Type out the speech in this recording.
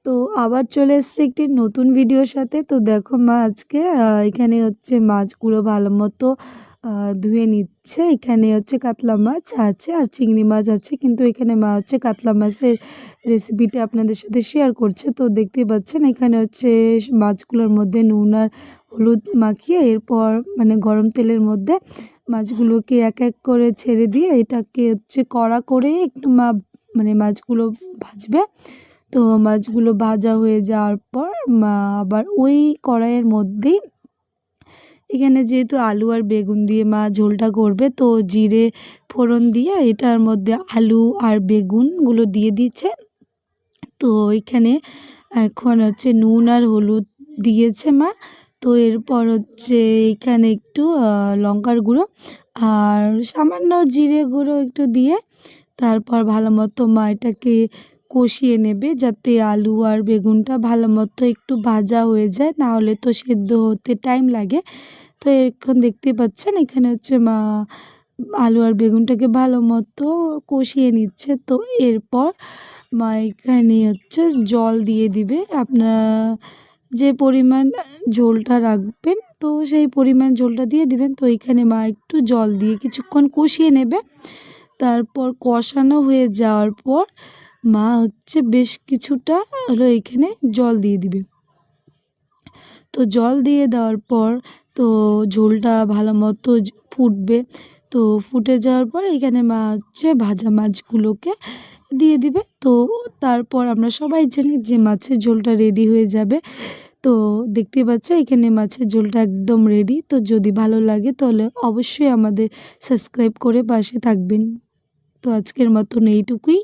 তো আবার চলে এসেছি একটি নতুন ভিডিওর সাথে। তো দেখো মা আজকে এখানে হচ্ছে মাছগুলো ভালো মতো ধুয়ে নিচ্ছে। এখানে হচ্ছে কাতলা মাছ আছে আর চিংড়ি মাছ আছে, কিন্তু এখানে মা হচ্ছে কাতলা মাছের রেসিপিটা আপনাদের সাথে শেয়ার করছে। তো দেখতেই পাচ্ছেন এখানে হচ্ছে মাছগুলোর মধ্যে নুন আর হলুদ মাখিয়ে এরপর মানে গরম তেলের মধ্যে মাছগুলোকে এক এক করে ছেড়ে দিয়ে এটাকে হচ্ছে কড়া করে একটু মানে মাছগুলো ভাজবে। তো মাছগুলো ভাজা হয়ে যাওয়ার পর মা আবার ওই কড়াইয়ের মধ্যেই এখানে যেহেতু আলু আর বেগুন দিয়ে মা ঝোলটা করবে, তো জিরে ফোড়ন দিয়ে এটার মধ্যে আলু আর বেগুনগুলো দিয়ে দিচ্ছে। তো এখানে এখন হচ্ছে নুন আর হলুদ দিয়েছে মা। তো এরপর হচ্ছে এখানে একটু লঙ্কার গুঁড়ো আর সামান্য জিরে গুঁড়ো একটু দিয়ে তারপর ভালো মতো মা এটাকে কষিয়ে নেবে, যাতে আলু আর বেগুনটা ভালো মতো একটু ভাজা হয়ে যায়, না হলে তো সেদ্ধ হতে টাইম লাগে। তো এখন দেখতে পাচ্ছেন এখানে হচ্ছে মা আলু আর বেগুনটাকে ভালো মতো কষিয়ে নিচ্ছে। তো এরপর মা এখানে হচ্ছে জল দিয়ে দিবে। আপনারা যে পরিমাণ ঝোলটা রাখবেন তো সেই পরিমাণ ঝোলটা দিয়ে দিবেন। তো এখানে মা একটু জল দিয়ে কিছুক্ষণ কষিয়ে নেবে। তারপর কষানো হয়ে যাওয়ার পর মা হচ্ছে বেশ কিছুটা হলো এখানে জল দিয়ে দিবে। তো জল দিয়ে দেওয়ার পর তো ঝোলটা ভালো মতো ফুটবে। তো ফুটে যাওয়ার পর এখানে মা হচ্ছে ভাজা মাছগুলোকে দিয়ে দিবে। তো তারপর আমরা সবাই জানি যে মাছের ঝোলটা রেডি হয়ে যাবে। তো দেখতে পাচ্ছ এখানে মাছের ঝোলটা একদম রেডি। তো যদি ভালো লাগে তাহলে অবশ্যই আমাদের সাবস্ক্রাইব করে পাশে থাকবেন। তো আজকের মতন এইটুকুই।